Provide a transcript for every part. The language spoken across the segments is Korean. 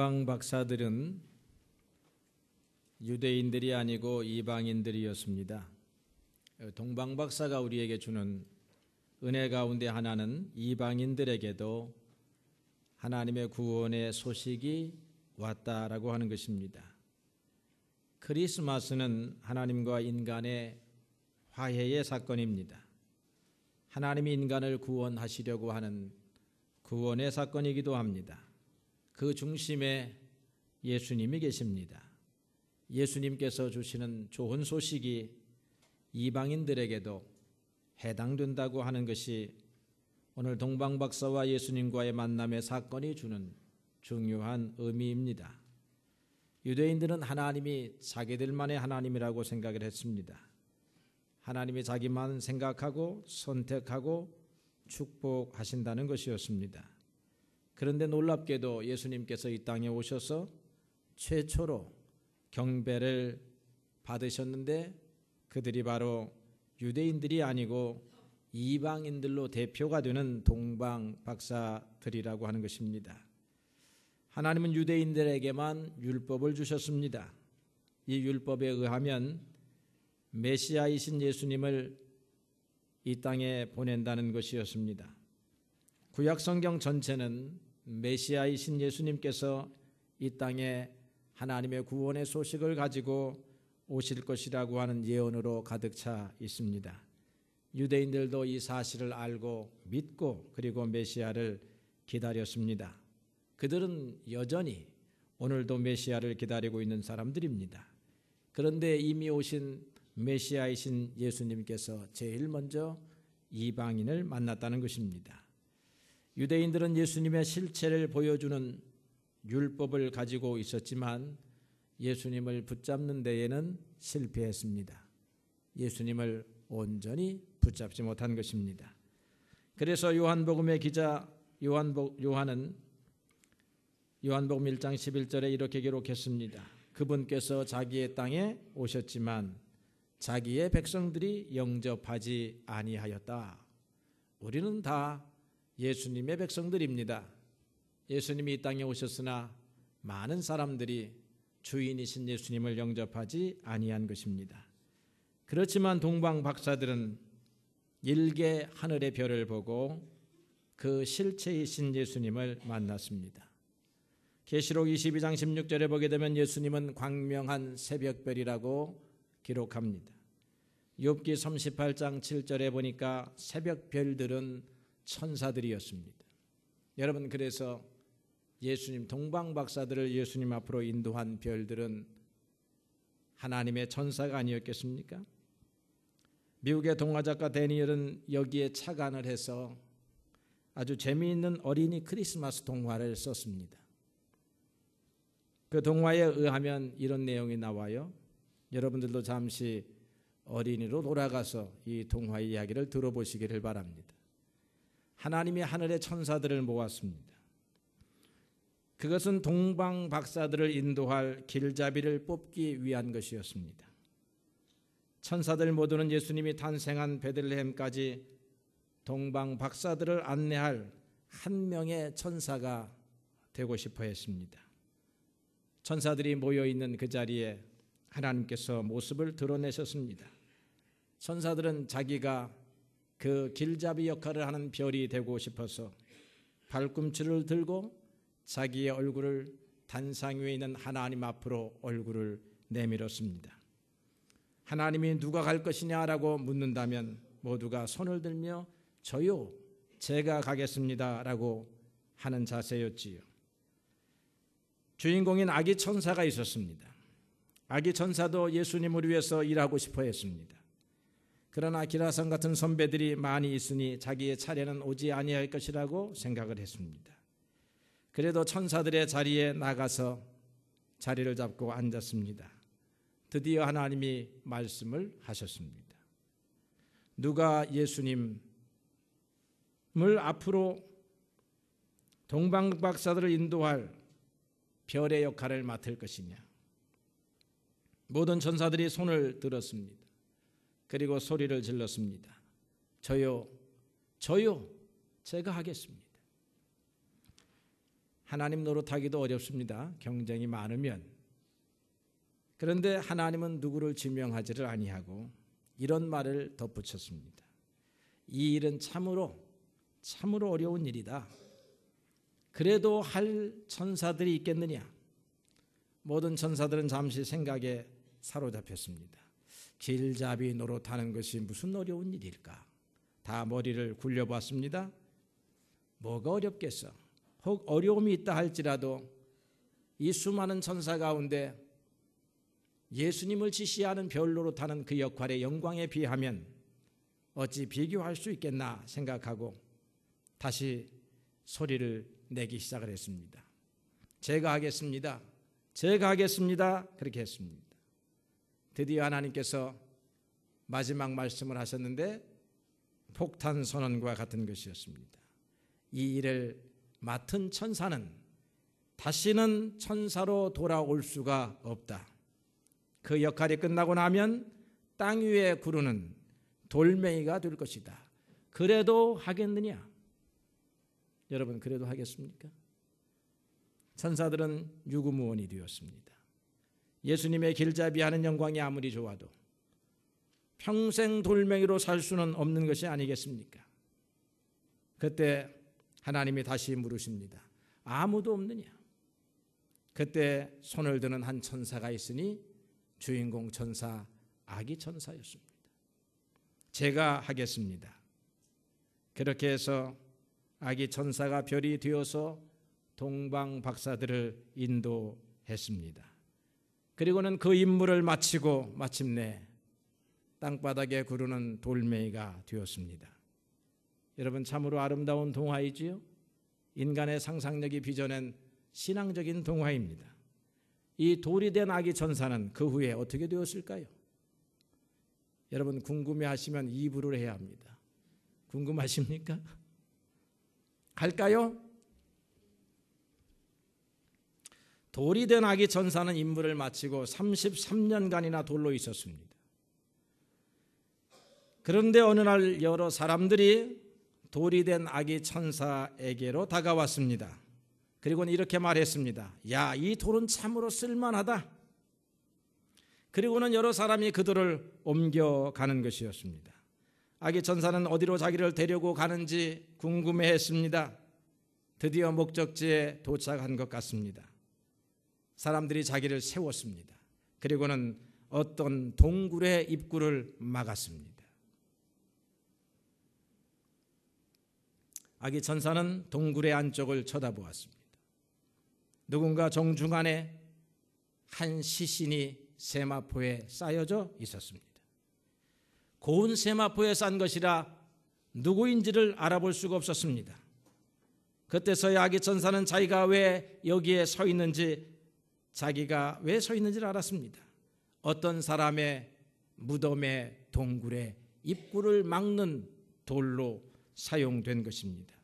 동방 박사들은 유대인들이 아니고 이방인들이었습니다. 동방 박사가 우리에게 주는 은혜 가운데 하나는 이방인들에게도 하나님의 구원의 소식이 왔다라고 하는 것입니다. 크리스마스는 하나님과 인간의 화해의 사건입니다. 하나님이 인간을 구원하시려고 하는 구원의 사건이기도 합니다. 그 중심에 예수님이 계십니다. 예수님께서 주시는 좋은 소식이 이방인들에게도 해당된다고 하는 것이 오늘 동방 박사와 예수님과의 만남의 사건이 주는 중요한 의미입니다. 유대인들은 하나님이 자기들만의 하나님이라고 생각을 했습니다. 하나님이 자기만 생각하고 선택하고 축복하신다는 것이었습니다. 그런데 놀랍게도 예수님께서 이 땅에 오셔서 최초로 경배를 받으셨는데 그들이 바로 유대인들이 아니고 이방인들로 대표가 되는 동방 박사들이라고 하는 것입니다. 하나님은 유대인들에게만 율법을 주셨습니다. 이 율법에 의하면 메시아이신 예수님을 이 땅에 보낸다는 것이었습니다. 구약 성경 전체는 메시아이신 예수님께서 이 땅에 하나님의 구원의 소식을 가지고 오실 것이라고 하는 예언으로 가득 차 있습니다. 유대인들도 이 사실을 알고 믿고 그리고 메시아를 기다렸습니다. 그들은 여전히 오늘도 메시아를 기다리고 있는 사람들입니다. 그런데 이미 오신 메시아이신 예수님께서 제일 먼저 이방인을 만났다는 것입니다. 유대인들은 예수님의 실체를 보여주는 율법을 가지고 있었지만 예수님을 붙잡는 데에는 실패했습니다. 예수님을 온전히 붙잡지 못한 것입니다. 그래서 요한복음의 기자 요한은 요한복음 1장 11절에 이렇게 기록했습니다. 그분께서 자기의 땅에 오셨지만 자기의 백성들이 영접하지 아니하였다. 우리는 다 예수님의 백성들입니다. 예수님이 이 땅에 오셨으나 많은 사람들이 주인이신 예수님을 영접하지 아니한 것입니다. 그렇지만 동방 박사들은 일개 하늘의 별을 보고 그 실체이신 예수님을 만났습니다. 계시록 22장 16절에 보게 되면 예수님은 광명한 새벽별이라고 기록합니다. 욥기 38장 7절에 보니까 새벽별들은 천사들이었습니다. 여러분, 그래서 예수님 동방 박사들을 예수님 앞으로 인도한 별들은 하나님의 천사가 아니었겠습니까? 미국의 동화작가 데니엘은 여기에 착안을 해서 아주 재미있는 어린이 크리스마스 동화를 썼습니다. 그 동화에 의하면 이런 내용이 나와요. 여러분들도 잠시 어린이로 돌아가서 이 동화 이야기를 들어보시기를 바랍니다. 하나님이 하늘의 천사들을 모았습니다. 그것은 동방 박사들을 인도할 길잡이를 뽑기 위한 것이었습니다. 천사들 모두는 예수님이 탄생한 베들레헴까지 동방 박사들을 안내할 한 명의 천사가 되고 싶어 했습니다. 천사들이 모여있는 그 자리에 하나님께서 모습을 드러내셨습니다. 천사들은 자기가 그 길잡이 역할을 하는 별이 되고 싶어서 발꿈치를 들고 자기의 얼굴을 단상 위에 있는 하나님 앞으로 얼굴을 내밀었습니다. 하나님이 누가 갈 것이냐라고 묻는다면 모두가 손을 들며 저요, 제가 가겠습니다 라고 하는 자세였지요. 주인공인 아기 천사가 있었습니다. 아기 천사도 예수님을 위해서 일하고 싶어 했습니다. 그러나 기라성 같은 선배들이 많이 있으니 자기의 차례는 오지 아니할 것이라고 생각을 했습니다. 그래도 천사들의 자리에 나가서 자리를 잡고 앉았습니다. 드디어 하나님이 말씀을 하셨습니다. 누가 예수님을 앞으로 동방 박사들을 인도할 별의 역할을 맡을 것이냐. 모든 천사들이 손을 들었습니다. 그리고 소리를 질렀습니다. 저요, 제가 하겠습니다. 하나님 노릇하기도 어렵습니다. 경쟁이 많으면. 그런데 하나님은 누구를 지명하지를 아니하고 이런 말을 덧붙였습니다. 이 일은 참으로 어려운 일이다. 그래도 할 천사들이 있겠느냐? 모든 천사들은 잠시 생각에 사로잡혔습니다. 길잡이 노릇하는 것이 무슨 어려운 일일까? 다 머리를 굴려봤습니다. 뭐가 어렵겠어? 혹 어려움이 있다 할지라도 이 수많은 천사 가운데 예수님을 지시하는 별 노릇하는 그 역할의 영광에 비하면 어찌 비교할 수 있겠나 생각하고 다시 소리를 내기 시작을 했습니다. 제가 하겠습니다. 그렇게 했습니다. 드디어 하나님께서 마지막 말씀을 하셨는데 폭탄 선언과 같은 것이었습니다. 이 일을 맡은 천사는 다시는 천사로 돌아올 수가 없다. 그 역할이 끝나고 나면 땅 위에 구르는 돌멩이가 될 것이다. 그래도 하겠느냐? 여러분, 그래도 하겠습니까? 천사들은 유구무원이 되었습니다. 예수님의 길잡이하는 영광이 아무리 좋아도 평생 돌멩이로 살 수는 없는 것이 아니겠습니까? 그때 하나님이 다시 물으십니다. 아무도 없느냐? 그때 손을 드는 한 천사가 있으니 주인공 천사 아기 천사였습니다. 제가 하겠습니다. 그렇게 해서 아기 천사가 별이 되어서 동방 박사들을 인도했습니다. 그리고는 그 임무를 마치고 마침내 땅바닥에 구르는 돌멩이가 되었습니다. 여러분, 참으로 아름다운 동화이지요? 인간의 상상력이 빚어낸 신앙적인 동화입니다. 이 돌이 된 아기 천사는 그 후에 어떻게 되었을까요? 여러분, 궁금해하시면 2부를 해야 합니다. 궁금하십니까? 갈까요? 돌이 된 아기 천사는 임무를 마치고 33년간이나 돌로 있었습니다. 그런데 어느 날 여러 사람들이 돌이 된 아기 천사에게로 다가왔습니다. 그리고는 이렇게 말했습니다. 야, 이 돌은 참으로 쓸만하다. 그리고는 여러 사람이 그 돌을 옮겨가는 것이었습니다. 아기 천사는 어디로 자기를 데리고 가는지 궁금해했습니다. 드디어 목적지에 도착한 것 같습니다. 사람들이 자기를 세웠습니다. 그리고는 어떤 동굴의 입구를 막았습니다. 아기 천사는 동굴의 안쪽을 쳐다보았습니다. 누군가 정중간에 한 시신이 세마포에 쌓여져 있었습니다. 고운 세마포에 싼 것이라 누구인지를 알아볼 수가 없었습니다. 그때서야 아기 천사는 자기가 왜 여기에 서 있는지, 자기가 왜 서 있는지를 알았습니다. 어떤 사람의 무덤의 동굴의 입구를 막는 돌로 사용된 것입니다.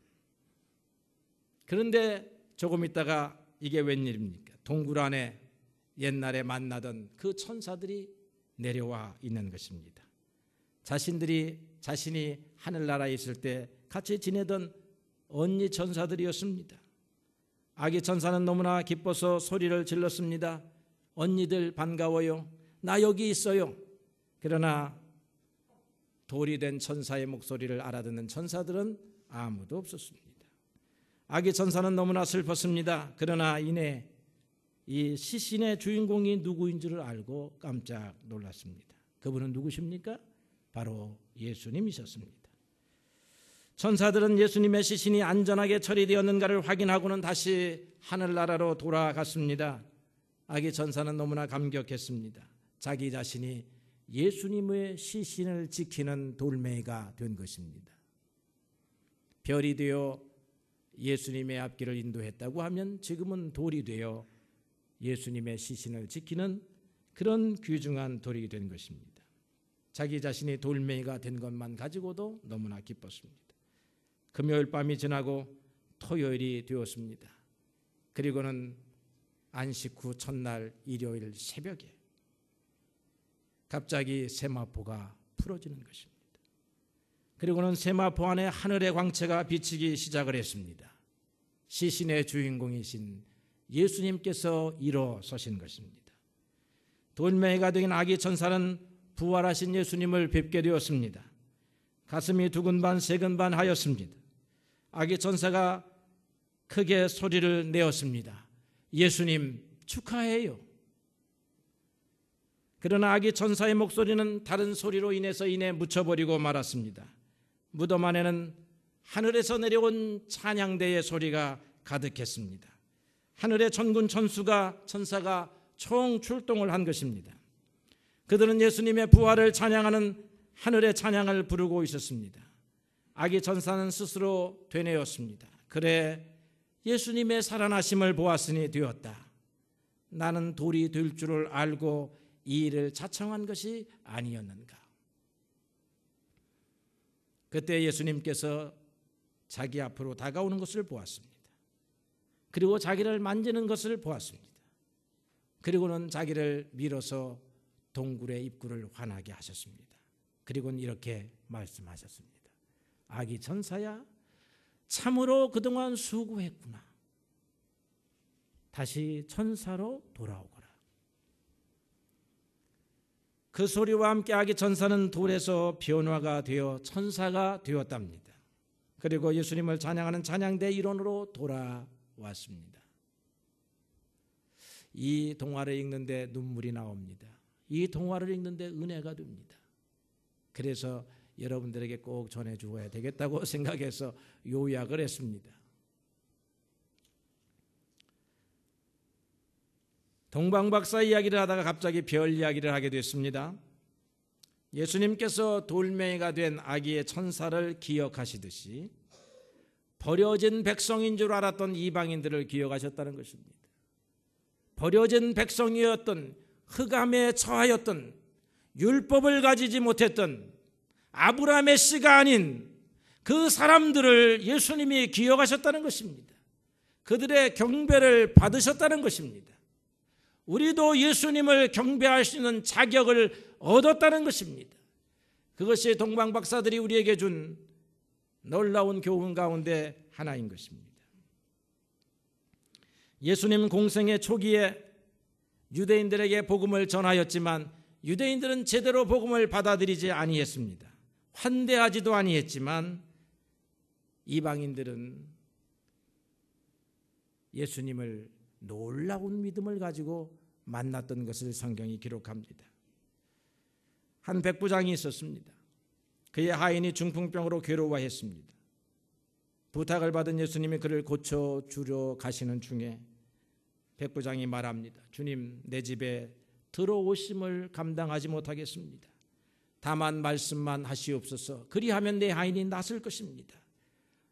그런데 조금 있다가 이게 웬일입니까? 동굴 안에 옛날에 만나던 그 천사들이 내려와 있는 것입니다. 자신이 하늘나라에 있을 때 같이 지내던 언니 천사들이었습니다. 아기 천사는 너무나 기뻐서 소리를 질렀습니다. 언니들 반가워요. 나 여기 있어요. 그러나 돌이 된 천사의 목소리를 알아듣는 천사들은 아무도 없었습니다. 아기 천사는 너무나 슬펐습니다. 그러나 이내 이 시신의 주인공이 누구인지를 알고 깜짝 놀랐습니다. 그분은 누구십니까? 바로 예수님이셨습니다. 천사들은 예수님의 시신이 안전하게 처리되었는가를 확인하고는 다시 하늘나라로 돌아갔습니다. 아기 천사는 너무나 감격했습니다. 자기 자신이 예수님의 시신을 지키는 돌멩이가 된 것입니다. 별이 되어 예수님의 앞길을 인도했다고 하면 지금은 돌이 되어 예수님의 시신을 지키는 그런 귀중한 돌이 된 것입니다. 자기 자신이 돌멩이가 된 것만 가지고도 너무나 기뻤습니다. 금요일 밤이 지나고 토요일이 되었습니다. 그리고는 안식 후 첫날 일요일 새벽에 갑자기 세마포가 풀어지는 것입니다. 그리고는 세마포 안에 하늘의 광채가 비치기 시작을 했습니다. 시신의 주인공이신 예수님께서 일어서신 것입니다. 돌멩이가 된 아기 천사는 부활하신 예수님을 뵙게 되었습니다. 가슴이 두근반 세근반 하였습니다. 아기 천사가 크게 소리를 내었습니다. 예수님 축하해요. 그러나 아기 천사의 목소리는 다른 소리로 인해서 이내 묻혀버리고 말았습니다. 무덤 안에는 하늘에서 내려온 찬양대의 소리가 가득했습니다. 하늘의 천군 천사가 총 출동을 한 것입니다. 그들은 예수님의 부활을 찬양하는 하늘의 찬양을 부르고 있었습니다. 아기 천사는 스스로 되뇌었습니다. 그래, 예수님의 살아나심을 보았으니 되었다. 나는 돌이 될 줄을 알고 이 일을 자청한 것이 아니었는가. 그때 예수님께서 자기 앞으로 다가오는 것을 보았습니다. 그리고 자기를 만지는 것을 보았습니다. 그리고는 자기를 밀어서 동굴의 입구를 환하게 하셨습니다. 그리고는 이렇게 말씀하셨습니다. 아기 천사야, 참으로 그동안 수고했구나. 다시 천사로 돌아오거라. 그 소리와 함께 아기 천사는 돌에서 변화가 되어 천사가 되었답니다. 그리고 예수님을 찬양하는 찬양대 일원으로 돌아왔습니다. 이 동화를 읽는데 눈물이 나옵니다. 이 동화를 읽는데 은혜가 됩니다. 그래서 여러분들에게 꼭 전해주어야 되겠다고 생각해서 요약을 했습니다. 동방박사 이야기를 하다가 갑자기 별 이야기를 하게 됐습니다. 예수님께서 돌멩이가 된 아기의 천사를 기억하시듯이 버려진 백성인 줄 알았던 이방인들을 기억하셨다는 것입니다. 버려진 백성이었던, 흑암에 처하였던, 율법을 가지지 못했던 아브라함의 씨가 아닌 그 사람들을 예수님이 기억하셨다는 것입니다. 그들의 경배를 받으셨다는 것입니다. 우리도 예수님을 경배할 수 있는 자격을 얻었다는 것입니다. 그것이 동방박사들이 우리에게 준 놀라운 교훈 가운데 하나인 것입니다. 예수님 공생의 초기에 유대인들에게 복음을 전하였지만 유대인들은 제대로 복음을 받아들이지 아니했습니다. 환대하지도 아니했지만 이방인들은 예수님을 놀라운 믿음을 가지고 만났던 것을 성경이 기록합니다. 한 백부장이 있었습니다. 그의 하인이 중풍병으로 괴로워했습니다. 부탁을 받은 예수님이 그를 고쳐주려 가시는 중에 백부장이 말합니다. 주님, 내 집에 들어오심을 감당하지 못하겠습니다. 다만 말씀만 하시옵소서. 그리하면 내 하인이 낫을 것입니다.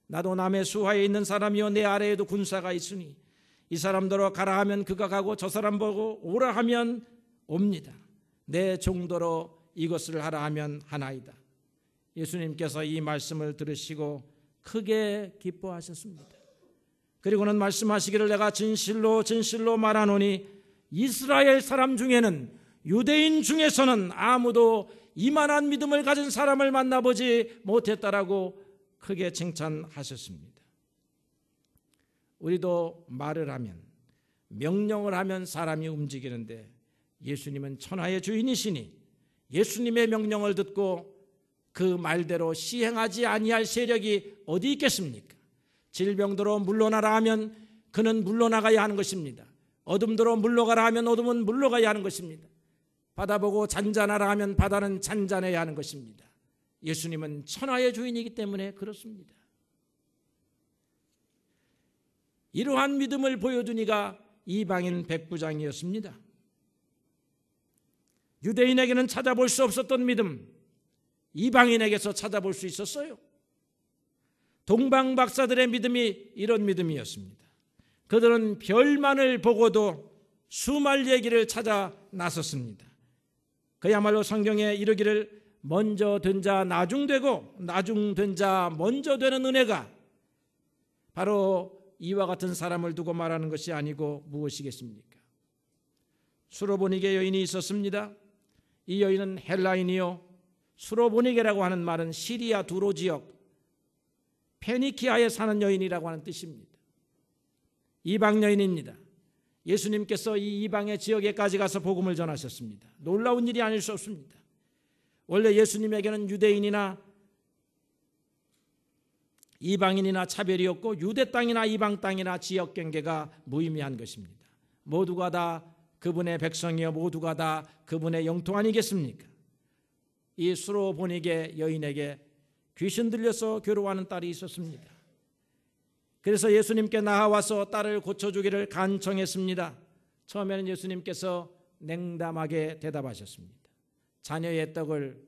나도 남의 수하에 있는 사람이요 내 아래에도 군사가 있으니 이 사람더러 가라 하면 그가 가고 저 사람 보고 오라 하면 옵니다. 내 종도로 이것을 하라 하면 하나이다. 예수님께서 이 말씀을 들으시고 크게 기뻐하셨습니다. 그리고는 말씀하시기를 내가 진실로 진실로 말하노니 이스라엘 사람 중에는 유대인 중에서는 아무도 이만한 믿음을 가진 사람을 만나보지 못했다라고 크게 칭찬하셨습니다. 우리도 말을 하면, 명령을 하면 사람이 움직이는데 예수님은 천하의 주인이시니 예수님의 명령을 듣고 그 말대로 시행하지 아니할 세력이 어디 있겠습니까? 질병도로 물러나라 하면 그는 물러나가야 하는 것입니다. 어둠도로 물러가라 하면 어둠은 물러가야 하는 것입니다. 바다 보고 잔잔하라 하면 바다는 잔잔해야 하는 것입니다. 예수님은 천하의 주인이기 때문에 그렇습니다. 이러한 믿음을 보여준 이가 이방인 백부장이었습니다. 유대인에게는 찾아볼 수 없었던 믿음, 이방인에게서 찾아볼 수 있었어요. 동방박사들의 믿음이 이런 믿음이었습니다. 그들은 별만을 보고도 수말 얘기를 찾아 나섰습니다. 그야말로 성경에 이르기를 먼저 된 자 나중되고 나중된 자 먼저 되는 은혜가 바로 이와 같은 사람을 두고 말하는 것이 아니고 무엇이겠습니까? 수로보니게 여인이 있었습니다. 이 여인은 헬라인이요, 수로보니게라고 하는 말은 시리아 두로 지역 페니키아에 사는 여인이라고 하는 뜻입니다. 이방 여인입니다. 예수님께서 이 이방의 지역에까지 가서 복음을 전하셨습니다. 놀라운 일이 아닐 수 없습니다. 원래 예수님에게는 유대인이나 이방인이나 차별이 없고 유대 땅이나 이방 땅이나 지역 경계가 무의미한 것입니다. 모두가 다 그분의 백성이요 모두가 다 그분의 영통 아니겠습니까? 이 수로보니게 여인에게 귀신 들려서 괴로워하는 딸이 있었습니다. 그래서 예수님께 나와서 딸을 고쳐주기를 간청했습니다. 처음에는 예수님께서 냉담하게 대답하셨습니다. 자녀의 떡을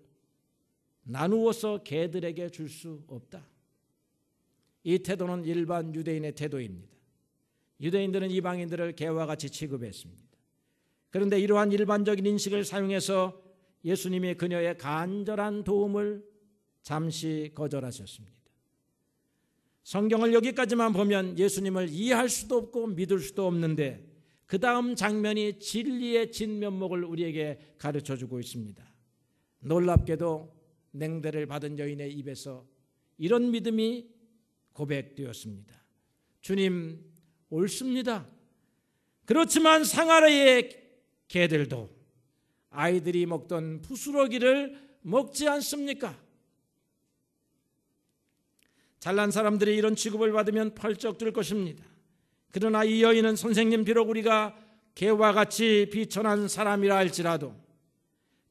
나누어서 개들에게 줄 수 없다. 이 태도는 일반 유대인의 태도입니다. 유대인들은 이방인들을 개와 같이 취급했습니다. 그런데 이러한 일반적인 인식을 사용해서 예수님이 그녀의 간절한 도움을 잠시 거절하셨습니다. 성경을 여기까지만 보면 예수님을 이해할 수도 없고 믿을 수도 없는데 그 다음 장면이 진리의 진면목을 우리에게 가르쳐주고 있습니다. 놀랍게도 냉대를 받은 여인의 입에서 이런 믿음이 고백되었습니다. 주님, 옳습니다. 그렇지만 상아래의 개들도 아이들이 먹던 부스러기를 먹지 않습니까? 잘난 사람들이 이런 취급을 받으면 펄쩍 뛸 것입니다. 그러나 이 여인은 선생님, 비록 우리가 개와 같이 비천한 사람이라 할지라도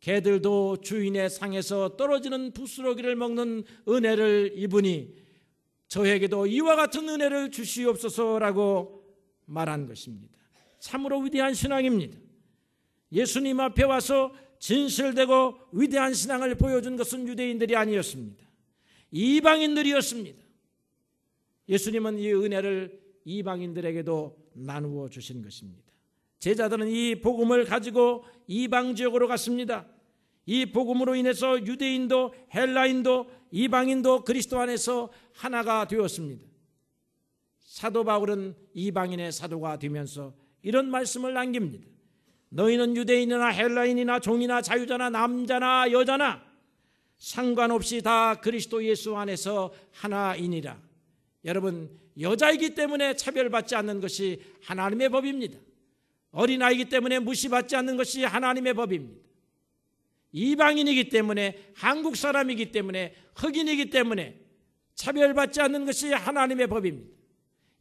개들도 주인의 상에서 떨어지는 부스러기를 먹는 은혜를 입으니 저에게도 이와 같은 은혜를 주시옵소서라고 말한 것입니다. 참으로 위대한 신앙입니다. 예수님 앞에 와서 진실되고 위대한 신앙을 보여준 것은 유대인들이 아니었습니다. 이방인들이었습니다. 예수님은 이 은혜를 이방인들에게도 나누어 주신 것입니다. 제자들은 이 복음을 가지고 이방 지역으로 갔습니다. 이 복음으로 인해서 유대인도 헬라인도 이방인도 그리스도 안에서 하나가 되었습니다. 사도 바울은 이방인의 사도가 되면서 이런 말씀을 남깁니다. 너희는 유대인이나 헬라인이나 종이나 자유자나 남자나 여자나 상관없이 다 그리스도 예수 안에서 하나이니라. 여러분, 여자이기 때문에 차별받지 않는 것이 하나님의 법입니다. 어린아이기 때문에 무시받지 않는 것이 하나님의 법입니다. 이방인이기 때문에, 한국 사람이기 때문에, 흑인이기 때문에 차별받지 않는 것이 하나님의 법입니다.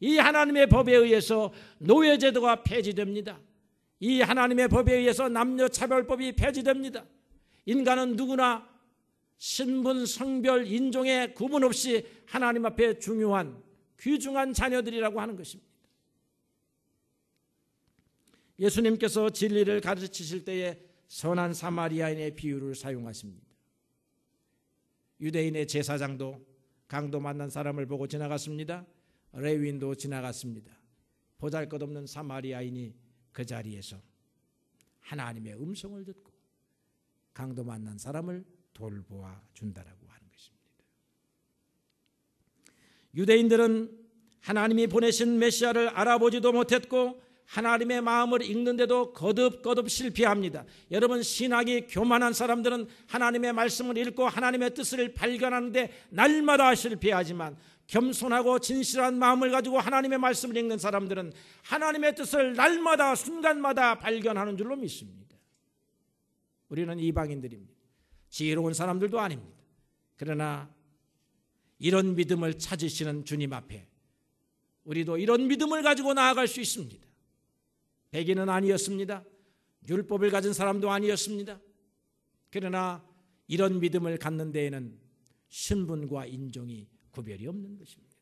이 하나님의 법에 의해서 노예제도가 폐지됩니다. 이 하나님의 법에 의해서 남녀차별법이 폐지됩니다. 인간은 누구나 신분, 성별, 인종의 구분 없이 하나님 앞에 중요한 귀중한 자녀들이라고 하는 것입니다. 예수님께서 진리를 가르치실 때에 선한 사마리아인의 비유를 사용하십니다. 유대인의 제사장도 강도 만난 사람을 보고 지나갔습니다. 레위인도 지나갔습니다. 보잘것없는 사마리아인이 그 자리에서 하나님의 음성을 듣고 강도 만난 사람을 돌보아 준다라고 하는 것입니다. 유대인들은 하나님이 보내신 메시아를 알아보지도 못했고 하나님의 마음을 읽는데도 거듭 실패합니다. 여러분, 신학이 교만한 사람들은 하나님의 말씀을 읽고 하나님의 뜻을 발견하는데 날마다 실패하지만 겸손하고 진실한 마음을 가지고 하나님의 말씀을 읽는 사람들은 하나님의 뜻을 날마다 순간마다 발견하는 줄로 믿습니다. 우리는 이방인들입니다. 지혜로운 사람들도 아닙니다. 그러나 이런 믿음을 찾으시는 주님 앞에 우리도 이런 믿음을 가지고 나아갈 수 있습니다. 백인은 아니었습니다. 율법을 가진 사람도 아니었습니다. 그러나 이런 믿음을 갖는 데에는 신분과 인종이 구별이 없는 것입니다.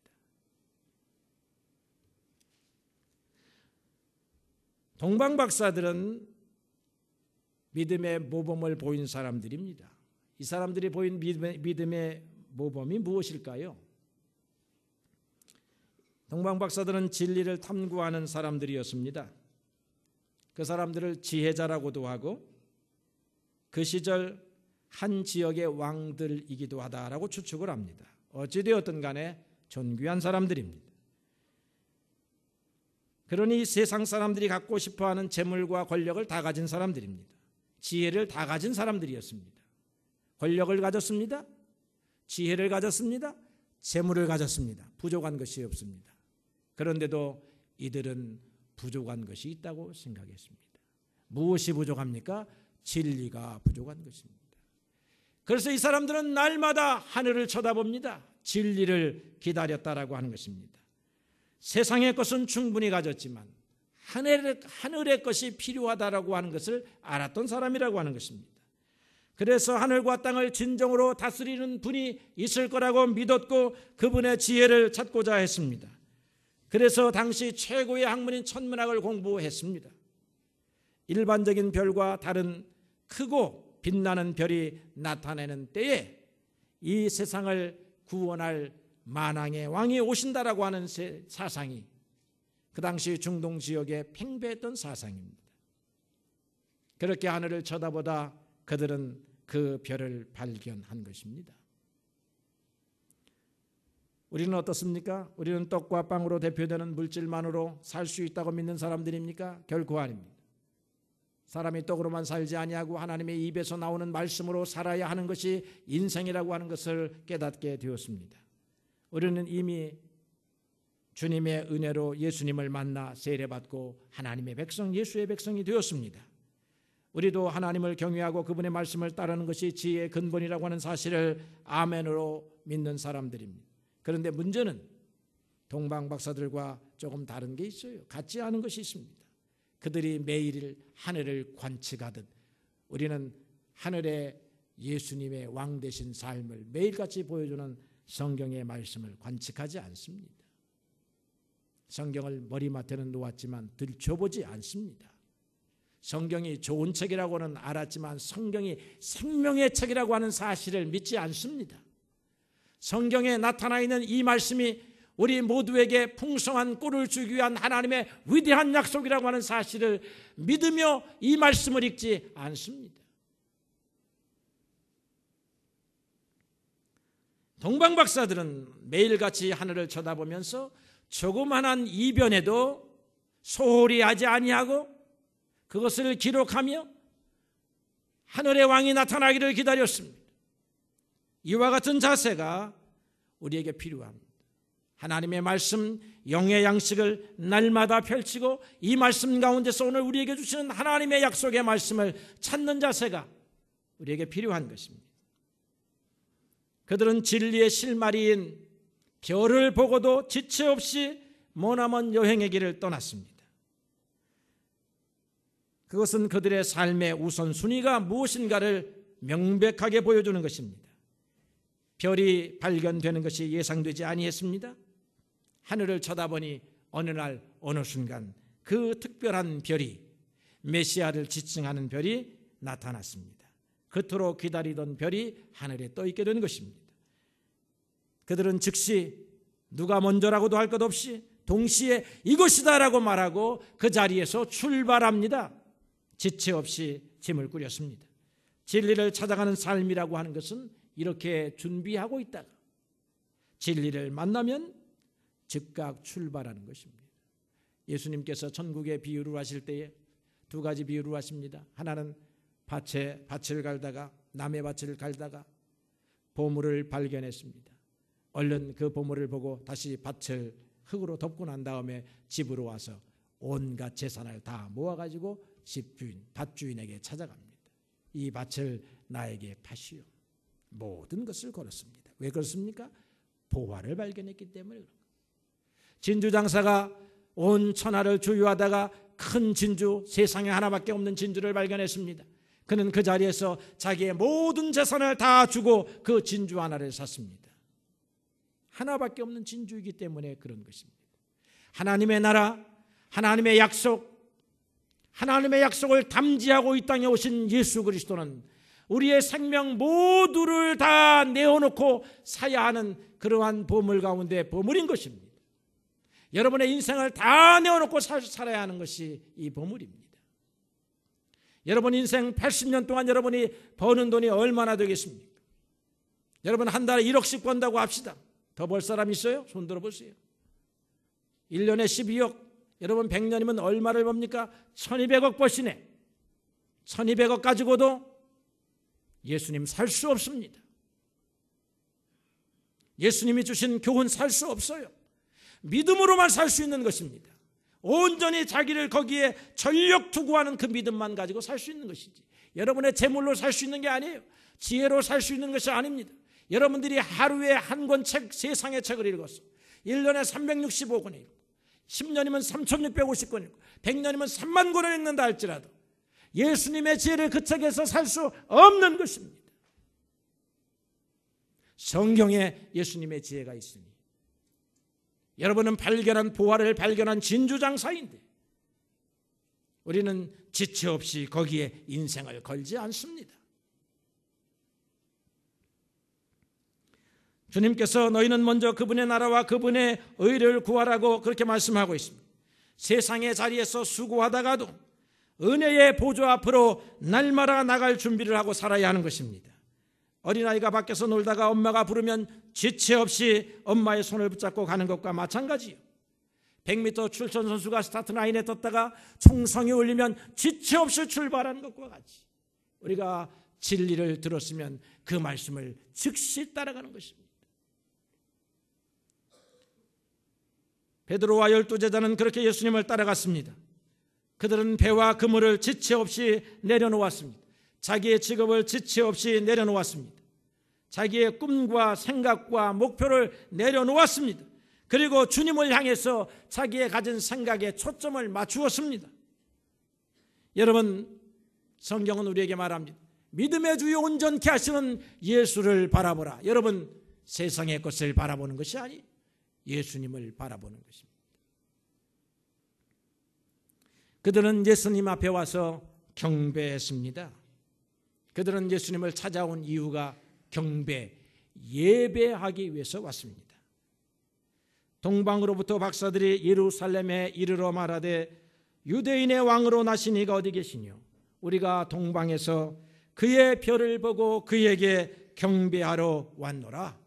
동방박사들은 믿음의 모범을 보인 사람들입니다. 이 사람들이 보인 믿음의 모범이 무엇일까요? 동방박사들은 진리를 탐구하는 사람들이었습니다. 그 사람들을 지혜자라고도 하고 그 시절 한 지역의 왕들이기도 하다라고 추측을 합니다. 어찌되었든 간에 존귀한 사람들입니다. 그러니 세상 사람들이 갖고 싶어하는 재물과 권력을 다 가진 사람들입니다. 지혜를 다 가진 사람들이었습니다. 권력을 가졌습니다. 지혜를 가졌습니다. 재물을 가졌습니다. 부족한 것이 없습니다. 그런데도 이들은 부족한 것이 있다고 생각했습니다. 무엇이 부족합니까? 진리가 부족한 것입니다. 그래서 이 사람들은 날마다 하늘을 쳐다봅니다. 진리를 기다렸다라고 하는 것입니다. 세상의 것은 충분히 가졌지만 하늘의 것이 필요하다라고 하는 것을 알았던 사람이라고 하는 것입니다. 그래서 하늘과 땅을 진정으로 다스리는 분이 있을 거라고 믿었고 그분의 지혜를 찾고자 했습니다. 그래서 당시 최고의 학문인 천문학을 공부했습니다. 일반적인 별과 다른 크고 빛나는 별이 나타나는 때에 이 세상을 구원할 만왕의 왕이 오신다라고 하는 사상이 그 당시 중동 지역에 팽배했던 사상입니다. 그렇게 하늘을 쳐다보다 그들은 그 별을 발견한 것입니다. 우리는 어떻습니까? 우리는 떡과 빵으로 대표되는 물질만으로 살 수 있다고 믿는 사람들입니까? 결코 아닙니다. 사람이 떡으로만 살지 아니하고 하나님의 입에서 나오는 말씀으로 살아야 하는 것이 인생이라고 하는 것을 깨닫게 되었습니다. 우리는 이미 주님의 은혜로 예수님을 만나 세례받고 하나님의 백성, 예수의 백성이 되었습니다. 우리도 하나님을 경외하고 그분의 말씀을 따르는 것이 지혜의 근본이라고 하는 사실을 아멘으로 믿는 사람들입니다. 그런데 문제는 동방 박사들과 조금 다른 게 있어요. 같지 않은 것이 있습니다. 그들이 매일 하늘을 관측하듯 우리는 하늘의 예수님의 왕 되신 삶을 매일같이 보여주는 성경의 말씀을 관측하지 않습니다. 성경을 머리맡에는 놓았지만 들춰보지 않습니다. 성경이 좋은 책이라고는 알았지만 성경이 생명의 책이라고 하는 사실을 믿지 않습니다. 성경에 나타나 있는 이 말씀이 우리 모두에게 풍성한 꿀을 주기 위한 하나님의 위대한 약속이라고 하는 사실을 믿으며 이 말씀을 읽지 않습니다. 동방 박사들은 매일같이 하늘을 쳐다보면서 조그만한 이변에도 소홀히 하지 아니하고 그것을 기록하며 하늘의 왕이 나타나기를 기다렸습니다. 이와 같은 자세가 우리에게 필요합니다. 하나님의 말씀, 영의 양식을 날마다 펼치고 이 말씀 가운데서 오늘 우리에게 주시는 하나님의 약속의 말씀을 찾는 자세가 우리에게 필요한 것입니다. 그들은 진리의 실마리인 별을 보고도 지체 없이 머나먼 여행의 길을 떠났습니다. 그것은 그들의 삶의 우선순위가 무엇인가를 명백하게 보여주는 것입니다. 별이 발견되는 것이 예상되지 아니했습니다. 하늘을 쳐다보니 어느 날 어느 순간 그 특별한 별이 메시아를 지칭하는 별이 나타났습니다. 그토록 기다리던 별이 하늘에 떠 있게 된 것입니다. 그들은 즉시 누가 먼저라고도 할 것 없이 동시에 이것이다라고 말하고 그 자리에서 출발합니다. 지체 없이 짐을 꾸렸습니다. 진리를 찾아가는 삶이라고 하는 것은 이렇게 준비하고 있다가 진리를 만나면 즉각 출발하는 것입니다. 예수님께서 천국의 비유를 하실 때에 두 가지 비유를 하십니다. 하나는 밭을 갈다가 남의 밭을 갈다가 보물을 발견했습니다. 얼른 그 보물을 보고 다시 밭을 흙으로 덮고 난 다음에 집으로 와서 온갖 재산을 다 모아가지고 집주인, 밭주인에게 찾아갑니다. 이 밭을 나에게 파시오. 모든 것을 걸었습니다. 왜 그렇습니까? 보화를 발견했기 때문에. 진주 장사가 온 천하를 주유하다가 큰 진주, 세상에 하나밖에 없는 진주를 발견했습니다. 그는 그 자리에서 자기의 모든 재산을 다 주고 그 진주 하나를 샀습니다. 하나밖에 없는 진주이기 때문에 그런 것입니다. 하나님의 나라, 하나님의 약속을 담지하고 이 땅에 오신 예수 그리스도는 우리의 생명 모두를 다 내어놓고 사야 하는 그러한 보물 가운데 보물인 것입니다. 여러분의 인생을 다 내어놓고 살아야 하는 것이 이 보물입니다. 여러분 인생 80년 동안 여러분이 버는 돈이 얼마나 되겠습니까? 여러분 한 달에 1억씩 번다고 합시다. 더 벌 사람 있어요? 손 들어보세요. 1년에 12억, 여러분 100년이면 얼마를 법니까? 1200억 버시네. 1200억 가지고도 예수님 살 수 없습니다. 예수님이 주신 교훈 살 수 없어요. 믿음으로만 살 수 있는 것입니다. 온전히 자기를 거기에 전력 투구하는 그 믿음만 가지고 살 수 있는 것이지, 여러분의 재물로 살 수 있는 게 아니에요. 지혜로 살 수 있는 것이 아닙니다. 여러분들이 하루에 한 권 책, 세상의 책을 읽었어. 1년에 365권 읽고 10년이면 3650권 읽고 100년이면 3만 권을 읽는다 할지라도 예수님의 지혜를 그 책에서 살 수 없는 것입니다. 성경에 예수님의 지혜가 있으니 여러분은 발견한 보화를 발견한 진주장사인데 우리는 지체 없이 거기에 인생을 걸지 않습니다. 주님께서 너희는 먼저 그분의 나라와 그분의 의를 구하라고 그렇게 말씀하고 있습니다. 세상의 자리에서 수고하다가도 은혜의 보좌 앞으로 날마다 나갈 준비를 하고 살아야 하는 것입니다. 어린아이가 밖에서 놀다가 엄마가 부르면 지체 없이 엄마의 손을 붙잡고 가는 것과 마찬가지예요. 100m 출전 선수가 스타트 라인에 떴다가 총성이 울리면 지체 없이 출발하는 것과 같이 우리가 진리를 들었으면 그 말씀을 즉시 따라가는 것입니다. 베드로와 12제자는 그렇게 예수님을 따라갔습니다. 그들은 배와 그물을 지체 없이 내려놓았습니다. 자기의 직업을 지체 없이 내려놓았습니다. 자기의 꿈과 생각과 목표를 내려놓았습니다. 그리고 주님을 향해서 자기의 가진 생각에 초점을 맞추었습니다. 여러분, 성경은 우리에게 말합니다. 믿음의 주요 온전케 하시는 예수를 바라보라. 여러분, 세상의 것을 바라보는 것이 아니 예수님을 바라보는 것입니다. 그들은 예수님 앞에 와서 경배했습니다. 그들은 예수님을 찾아온 이유가 경배, 예배하기 위해서 왔습니다. 동방으로부터 박사들이 예루살렘에 이르러 말하되 유대인의 왕으로 나신 이가 어디 계시뇨? 우리가 동방에서 그의 별을 보고 그에게 경배하러 왔노라.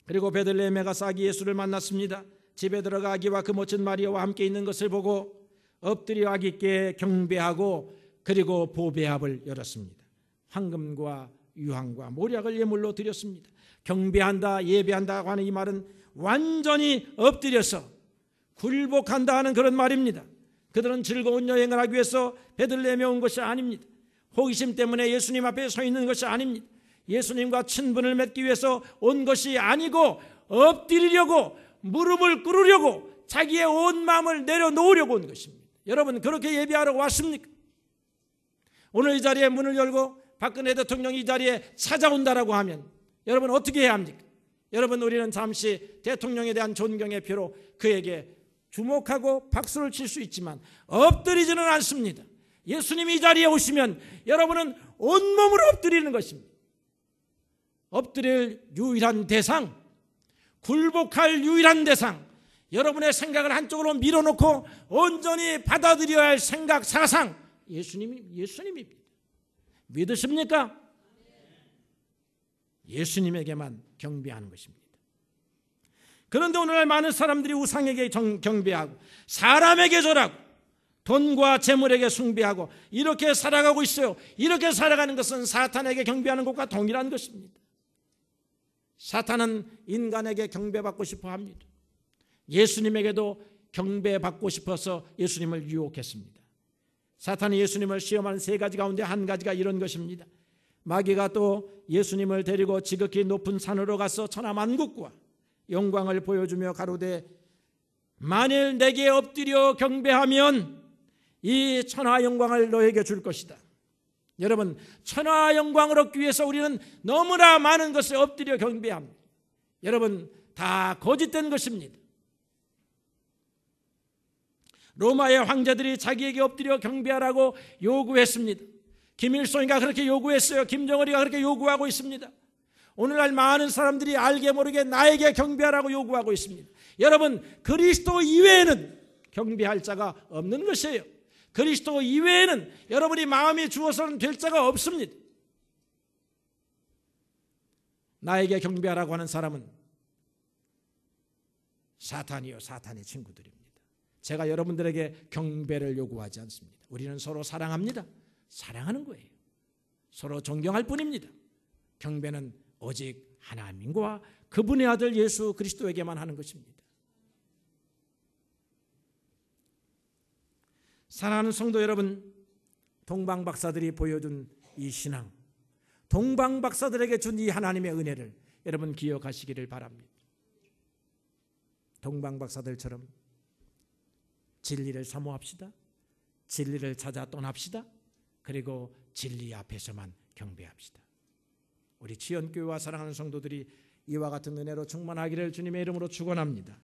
그리고 베들레헴에 가서 아기 예수를 만났습니다. 집에 들어가 아기와 그 모친 마리아와 함께 있는 것을 보고 엎드려 아기께 경배하고 그리고 보배합을 열었습니다. 황금과 유황과 모략을 예물로 드렸습니다. 경배한다, 예배한다고 하는 이 말은 완전히 엎드려서 굴복한다 하는 그런 말입니다. 그들은 즐거운 여행을 하기 위해서 베들레헴에 온 것이 아닙니다. 호기심 때문에 예수님 앞에 서 있는 것이 아닙니다. 예수님과 친분을 맺기 위해서 온 것이 아니고 엎드리려고, 무릎을 꿇으려고, 자기의 온 마음을 내려놓으려고 온 것입니다. 여러분, 그렇게 예배하러 왔습니까? 오늘 이 자리에 문을 열고 박근혜 대통령이 이 자리에 찾아온다라고 하면 여러분 어떻게 해야 합니까? 여러분, 우리는 잠시 대통령에 대한 존경의 표로 그에게 주목하고 박수를 칠 수 있지만 엎드리지는 않습니다. 예수님이 이 자리에 오시면 여러분은 온몸으로 엎드리는 것입니다. 엎드릴 유일한 대상, 굴복할 유일한 대상, 여러분의 생각을 한쪽으로 밀어놓고 온전히 받아들여야 할 생각, 사상, 예수님입니다. 믿으십니까? 예수님에게만 경배하는 것입니다. 그런데 오늘날 많은 사람들이 우상에게 경배하고 사람에게 절하고 돈과 재물에게 숭배하고 이렇게 살아가고 있어요. 이렇게 살아가는 것은 사탄에게 경배하는 것과 동일한 것입니다. 사탄은 인간에게 경배받고 싶어 합니다. 예수님에게도 경배받고 싶어서 예수님을 유혹했습니다. 사탄이 예수님을 시험하는 세 가지 가운데 한 가지가 이런 것입니다. 마귀가 또 예수님을 데리고 지극히 높은 산으로 가서 천하만국과 영광을 보여주며 가로되 만일 내게 엎드려 경배하면 이 천하 영광을 너에게 줄 것이다. 여러분, 천하 영광을 얻기 위해서 우리는 너무나 많은 것을 엎드려 경배합니다. 여러분, 다 거짓된 것입니다. 로마의 황제들이 자기에게 엎드려 경배하라고 요구했습니다. 김일성이가 그렇게 요구했어요. 김정은이가 그렇게 요구하고 있습니다. 오늘날 많은 사람들이 알게 모르게 나에게 경배하라고 요구하고 있습니다. 여러분, 그리스도 이외에는 경배할 자가 없는 것이에요. 그리스도 이외에는 여러분이 마음이 주어서는 될 자가 없습니다. 나에게 경배하라고 하는 사람은 사탄이요, 사탄의 친구들입니다. 제가 여러분들에게 경배를 요구하지 않습니다. 우리는 서로 사랑합니다. 사랑하는 거예요. 서로 존경할 뿐입니다. 경배는 오직 하나님과 그분의 아들 예수 그리스도에게만 하는 것입니다. 사랑하는 성도 여러분, 동방박사들이 보여준 이 신앙, 동방박사들에게 준 이 하나님의 은혜를 여러분 기억하시기를 바랍니다. 동방박사들처럼 진리를 사모합시다. 진리를 찾아 떠납시다. 그리고 진리 앞에서만 경배합시다. 우리 지연교회와 사랑하는 성도들이 이와 같은 은혜로 충만하기를 주님의 이름으로 축원합니다.